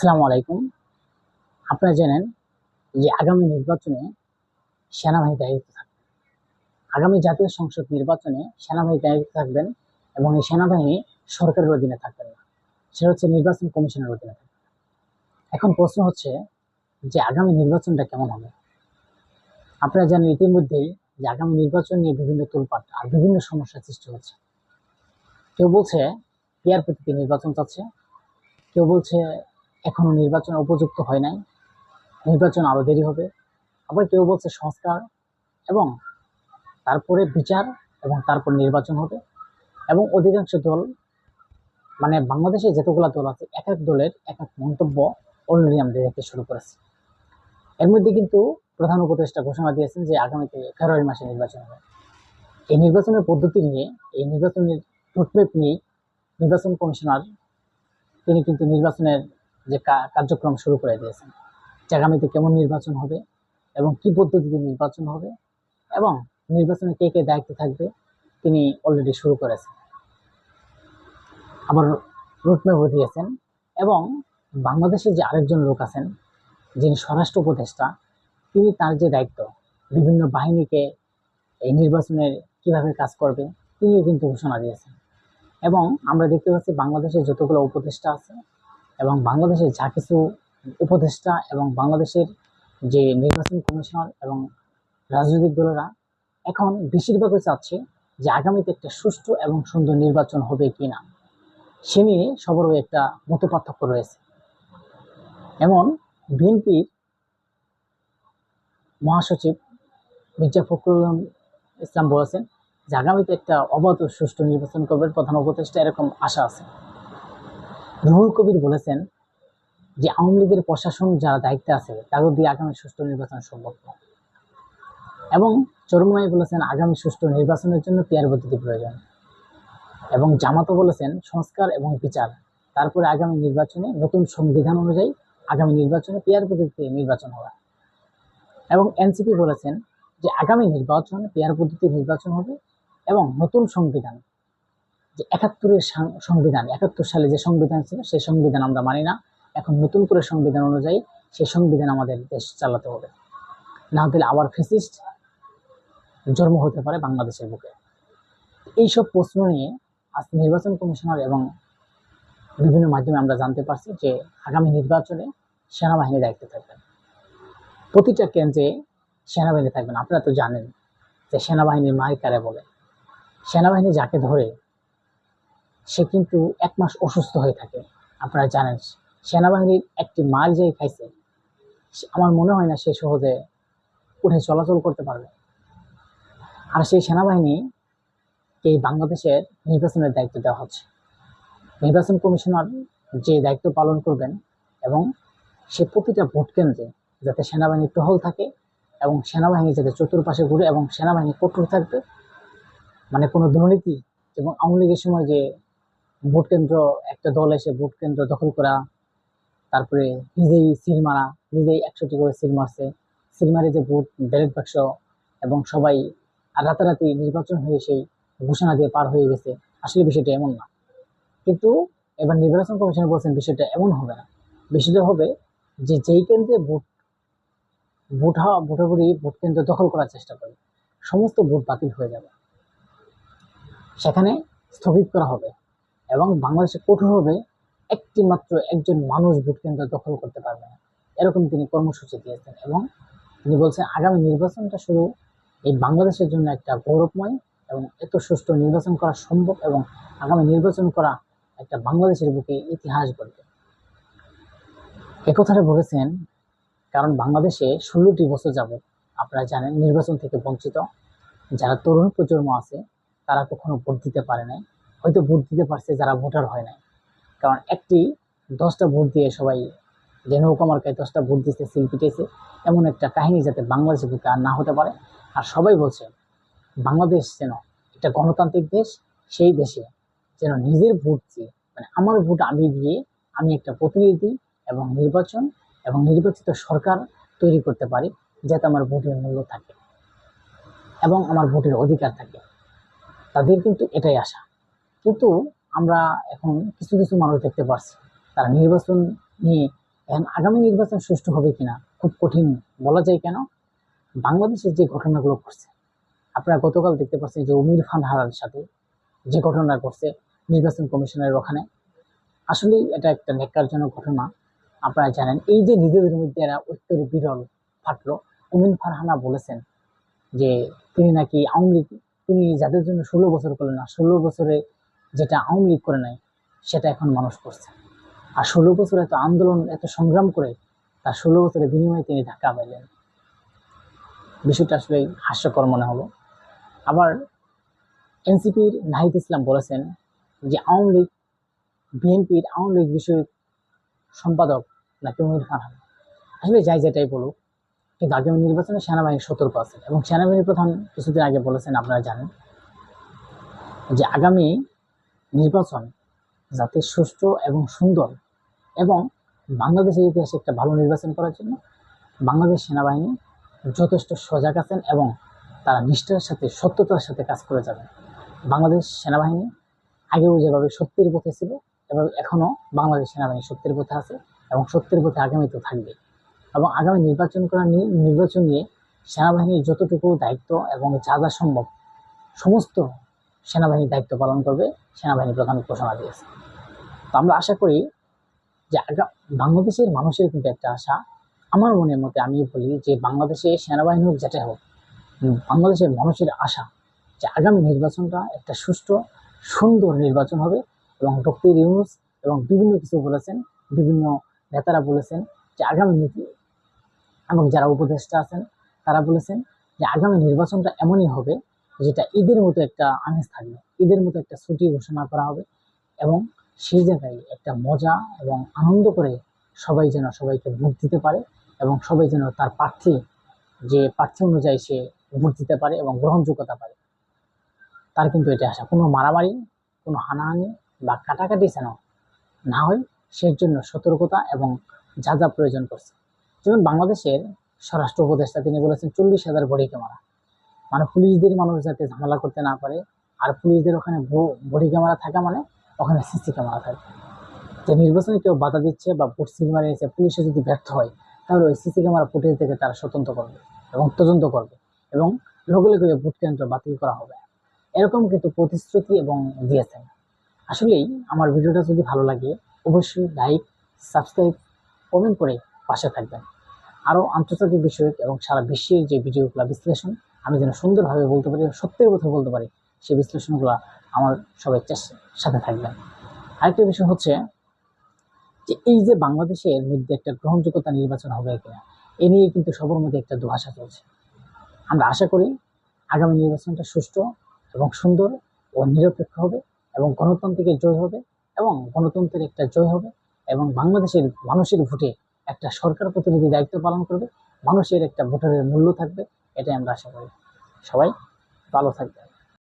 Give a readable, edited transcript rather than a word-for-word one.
আসসালামু আলাইকুম। আপনারা জানেন যে আগামী নির্বাচনে সেনাবাহিনী দায়িত্ব থাকবে। আগামী জাতীয় সংসদ নির্বাচনে সেনাবাহিনী দায়িত্ব থাকবেন এবং এই সেনাবাহিনী সরকারের অধীনে থাকবেন না, সেটা হচ্ছে নির্বাচন কমিশনের অধীনে থাকবে। এখন প্রশ্ন হচ্ছে যে আগামী নির্বাচনটা কেমন হবে। আপনারা জানেন ইতিমধ্যেই যে আগামী নির্বাচন নিয়ে বিভিন্ন তোলপাট আর বিভিন্ন সমস্যার সৃষ্টি হচ্ছে। কেউ বলছে পেয়ার পদ্ধতি নির্বাচন চাচ্ছে, কেউ বলছে এখনো নির্বাচন উপযুক্ত হয় নাই, নির্বাচন আরো দেরি হবে। আবার কেউ বলছে সংস্কার এবং তারপরে বিচার এবং তারপর নির্বাচন হবে। এবং অধিকাংশ দল, মানে বাংলাদেশে যতগুলো দল আছে, এক এক দলের এক এক মন্তব্য অলরেডি আমরা দেখতে শুরু করেছি। এর মধ্যে কিন্তু প্রধান উপদেষ্টা ঘোষণা দিয়েছেন যে আগামীতে ফেব্রুয়ারি মাসে নির্বাচন হবে। এই নির্বাচনের পদ্ধতি নিয়ে, এই নির্বাচনের রুটম্যাপ নিয়ে নির্বাচন কমিশনার তিনি কিন্তু নির্বাচনের যে কার্যক্রম শুরু করে দিয়েছেন, যে আগামীতে কেমন নির্বাচন হবে এবং কি পদ্ধতিতে নির্বাচন হবে এবং নির্বাচনে কে কে দায়িত্ব থাকবে তিনি অলরেডি শুরু করেছেন, আবার রুটম্যাপও দিয়েছেন। এবং বাংলাদেশে যে আরেকজন লোক আছেন যিনি স্বরাষ্ট্র উপদেষ্টা, তিনি তার যে দায়িত্ব বিভিন্ন বাহিনীকে এই নির্বাচনের কিভাবে কাজ করবে তিনিও কিন্তু ঘোষণা দিয়েছেন। এবং আমরা দেখতে পাচ্ছি বাংলাদেশের যতগুলো উপদেষ্টা আছে এবং বাংলাদেশের যা কিছু উপদেষ্টা এবং বাংলাদেশের যে নির্বাচন কমিশনার এবং রাজনৈতিক দলেরা এখন বেশিরভাগই চাচ্ছে যে আগামীতে একটা সুষ্ঠু এবং সুন্দর নির্বাচন হবে কিনা, সে নিয়ে সবারও একটা মতপার্থক্য রয়েছে। এমন বিএনপির মহাসচিব মির্জা ফখরুল ইসলাম বলেছেন যে আগামীতে একটা অবাধ ও সুষ্ঠু নির্বাচন করবেন প্রধান উপদেষ্টা, এরকম আশা আছে। রুহুল কবির বলেছেন যে আওয়ামী লীগের প্রশাসন যারা দায়িত্বে আছে তাদের দিয়ে আগামী সুষ্ঠু নির্বাচন সম্ভব নয়। এবং চরমনাই বলেছেন আগামী সুষ্ঠু নির্বাচনের জন্য পেয়ার পদ্ধতি প্রয়োজন। এবং জামাতও বলেছেন সংস্কার এবং বিচার, তারপরে আগামী নির্বাচনে নতুন সংবিধান অনুযায়ী আগামী নির্বাচনে পেয়ার পদ্ধতিতে নির্বাচন হবে। এবং এনসিপি বলেছেন যে আগামী নির্বাচনে পেয়ার পদ্ধতি নির্বাচন হবে এবং নতুন সংবিধান, যে ৭১-এর সংবিধান, ৭১ সালে যে সংবিধান ছিল সেই সংবিধান আমরা মানি না, এখন নতুন করে সংবিধান অনুযায়ী সেই সংবিধান আমাদের দেশ চালাতে হবে, না হলে আবার ফ্যাসিস্ট জন্ম হতে পারে বাংলাদেশের বুকে। এইসব প্রশ্ন নিয়ে আজ নির্বাচন কমিশনার এবং বিভিন্ন মাধ্যমে আমরা জানতে পারছি যে আগামী নির্বাচনে সেনাবাহিনী দায়িত্বে থাকবেন, প্রতিটা কেন্দ্রে সেনাবাহিনী থাকবেন। আপনারা তো জানেন যে সেনাবাহিনীর মার কারে বলে, সেনাবাহিনী যাকে ধরে সে কিন্তু ১ মাস অসুস্থ হয়ে থাকে। আপনারা জানেন সেনাবাহিনীর একটি মার যেই খাইছে, আমার মনে হয় না সে সহজে উঠে চলাচল করতে পারবে। আর সেই সেনাবাহিনী এই বাংলাদেশের নির্বাচনের দায়িত্ব দেওয়া হচ্ছে। নির্বাচন কমিশনার যে দায়িত্ব পালন করবেন এবং সে প্রতিটা ভোট কেন্দ্রে যাতে সেনাবাহিনী টহল থাকে এবং সেনাবাহিনী যাতে চতুর্পাশে ঘুরে এবং সেনাবাহিনী কঠোর থাকবে, মানে কোনো দুর্নীতি, এবং আওয়ামী লীগের সময় যে ভোট কেন্দ্র একটা দল এসে ভোট কেন্দ্র দখল করা, তারপরে নিজেই সিল মারা, নিজেই ১০০টি করে সিল মারছে, সিল মারে যে ভোট ব্যালট বাক্স এবং সবাই আর রাতারাতি নির্বাচন হয়ে সেই ঘোষণা দিয়ে পার হয়ে গেছে, আসলে বিষয়টা এমন না। কিন্তু এবার নির্বাচন কমিশন বলছেন বিষয়টা এমন হবে না, বিষয়টা হবে যে যেই কেন্দ্রে ভোটাভুটি ভোট কেন্দ্র দখল করার চেষ্টা করে সমস্ত ভোট বাতিল হয়ে যাবে, সেখানে স্থগিত করা হবে এবং বাংলাদেশে কঠোর হবে, একটি মাত্র একজন মানুষ ভোট কেন্দ্র দখল করতে পারবে না, এরকম তিনি কর্মসূচি দিয়েছেন। এবং তিনি বলছেন আগামী নির্বাচনটা শুধু এই বাংলাদেশের জন্য একটা গৌরবময় এবং এত সুষ্ঠু নির্বাচন করা সম্ভব এবং আগামী নির্বাচন করা একটা বাংলাদেশের বুকে ইতিহাস গড়বে। এ কথাটা বলেছেন কারণ বাংলাদেশে ১৬টি বছর যাবত আপনারা জানেন নির্বাচন থেকে বঞ্চিত। যারা তরুণ প্রজন্ম আছে তারা কখনো ভোট দিতে পারে নাই, হয়তো ভোট দিতে পারছে যারা ভোটার হয় নাই। কারণ একটি 10টা ভোট দিয়ে সবাই যে নৌকা মার্কায় 10টা ভোট দিতে সিল পিটেছে, এমন একটা কাহিনী যাতে বাংলাদেশের বুকে আর না হতে পারে। আর সবাই বলছে বাংলাদেশ যেন একটা গণতান্ত্রিক দেশ, সেই দেশে যেন নিজের ভোট দিয়ে, মানে আমার ভোট আমি দিয়ে আমি একটা প্রতিনিধি এবং নির্বাচন এবং নির্বাচিত সরকার তৈরি করতে পারি, যাতে আমার ভোটের মূল্য থাকে এবং আমার ভোটের অধিকার থাকে। তাদের কিন্তু এটাই আশা। কিন্তু আমরা এখন কিছু কিছু মানুষ দেখতে পাচ্ছি তারা নির্বাচন নিয়ে এখন আগামী নির্বাচন সুষ্ঠু হবে কিনা খুব কঠিন বলা যায়। কেন? বাংলাদেশের যে ঘটনাগুলো ঘটছে, আপনারা গতকাল দেখতে পাচ্ছেন যে উমির খান হারার সাথে যে ঘটনা ঘটছে নির্বাচন কমিশনের ওখানে, আসলেই এটা একটা ন্যাক্কারজনক ঘটনা। আপনারা জানেন এই যে নিজেদের মধ্যে এরা ঐক্যের বিরল ফাটলো। উমির ফারহানা বলেছেন যে তিনি নাকি আওয়ামী লীগ, তিনি যাদের জন্য 16 বছর করলেন না, 16 বছরে যেটা আওয়ামী লীগ করে নাই সেটা এখন মানুষ করছে। আর 16 বছর এত আন্দোলন এত সংগ্রাম করে তার 16 বছরের বিনিময়ে তিনি ঢাকা পাইলেন। বিষয়টা আসলে হাস্যকর মনে হলো। আবার এনসিপির নাহিদ ইসলাম বলেছেন যে আওয়ামী লীগ, বিএনপির আওয়ামী লীগ বিষয়ক সম্পাদক নাকি উমির খান। আসলে যাই যেটাই বলুক, কিন্তু আগামী নির্বাচনে সেনাবাহিনী সতর্ক আছে এবং সেনাবাহিনীর প্রধান কিছুদিন আগে বলেছেন, আপনারা জানেন, যে আগামী নির্বাচন যাতে সুষ্ঠু এবং সুন্দর এবং বাংলাদেশের ইতিহাসে একটা ভালো নির্বাচন করার জন্য বাংলাদেশ সেনাবাহিনী যথেষ্ট সজাগ আছেন এবং তারা নিষ্ঠার সাথে সত্যতার সাথে কাজ করে যাবেন। বাংলাদেশ সেনাবাহিনী আগেও যেভাবে সত্যের পথে ছিল এবং এখনো বাংলাদেশ সেনাবাহিনী সত্যের পথে আছে এবং সত্যের পথে আগামীতেও থাকবে। এবং আগামী নির্বাচন নিয়ে সেনাবাহিনীর যতটুকু দায়িত্ব এবং যা যা সম্ভব সমস্ত সেনাবাহিনীর দায়িত্ব পালন করবে সেনাবাহিনী প্রধান ঘোষণা দিয়েছে। তো আমরা আশা করি যে বাংলাদেশের মানুষের কিন্তু একটা আশা, আমার মনের মতে আমি বলি যে বাংলাদেশে সেনাবাহিনী হোক যেটা হোক, বাংলাদেশের মানুষের আশা যে আগামী নির্বাচনটা একটা সুষ্ঠু সুন্দর নির্বাচন হবে। এবং ডক্টর ইউনূস এবং বিভিন্ন কিছু বলেছেন, বিভিন্ন নেতারা বলেছেন যে আগামী নীতি, এবং যারা উপদেষ্টা আছেন তারা বলেছেন যে আগামী নির্বাচনটা এমনই হবে যেটা ঈদের মতো একটা আমেজ থাকবে, ঈদের মতো একটা ছুটি ঘোষণা করা হবে এবং সেই জায়গায় একটা মজা এবং আনন্দ করে সবাই যেন সবাইকে ভোট দিতে পারে এবং সবাই যেন তার প্রার্থী অনুযায়ী সে ভোট দিতে পারে এবং গ্রহণযোগ্যতা পারে। তার কিন্তু এটা আশা, কোনো মারামারি, কোনো হানাহানি বা কাটাকাটি যেন না হয় সেই জন্য সতর্কতা এবং যা যা প্রয়োজন করছে। যেমন বাংলাদেশের স্বরাষ্ট্র উপদেষ্টা তিনি বলেছেন 40,000 বডি ক্যামেরা, মানে পুলিশদের মানুষ যাতে ঝামেলা করতে না পারে। আর পুলিশদের ওখানে বডি ক্যামেরা থাকা মানে ওখানে সিসি ক্যামেরা থাকবে, যে নির্বাচনে কেউ বাধা দিচ্ছে বা ভোট সিল মারিয়েছে পুলিশে যদি ব্যর্থ হয় তাহলে ওই সিসি ক্যামেরা ফুটেজ থেকে তারা স্বতন্ত্র করবে এবং তদন্ত করবে এবং লগে লগে ভোট কেন্দ্র বাতিল করা হবে। এরকম কিন্তু প্রতিশ্রুতি এবং দিয়েছেন। আসলেই আমার ভিডিওটা যদি ভালো লাগে অবশ্যই লাইক, সাবস্ক্রাইব, কমেন্ট করে পাশে থাকবেন। আরও আন্তর্জাতিক বিষয়ক এবং সারা বিশ্বের যে ভিডিওগুলো বিশ্লেষণ আমি যেন সুন্দরভাবে বলতে পারি, সত্যের কথা বলতে পারি, সেই বিশ্লেষণগুলো আমার সবাই সাথে থাকবেন। আরেকটা বিষয় হচ্ছে যে এই যে বাংলাদেশের মধ্যে একটা গ্রহণযোগ্যতা নির্বাচন হবে কিনা এ নিয়ে কিন্তু সবার মধ্যে একটা দুহাসা চলছে। আমরা আশা করি আগামী নির্বাচনটা সুষ্ঠু এবং সুন্দর ও নিরপেক্ষ হবে এবং গণতন্ত্রের জয় হবে এবং গণতন্ত্রের একটা জয় হবে এবং বাংলাদেশের মানুষের ভোটে একটা সরকার প্রতিনিধি দায়িত্ব পালন করবে, মানুষের একটা ভোটারের মূল্য থাকবে, এটাই আমরা আশা করি। সবাই ভালো থাকবে।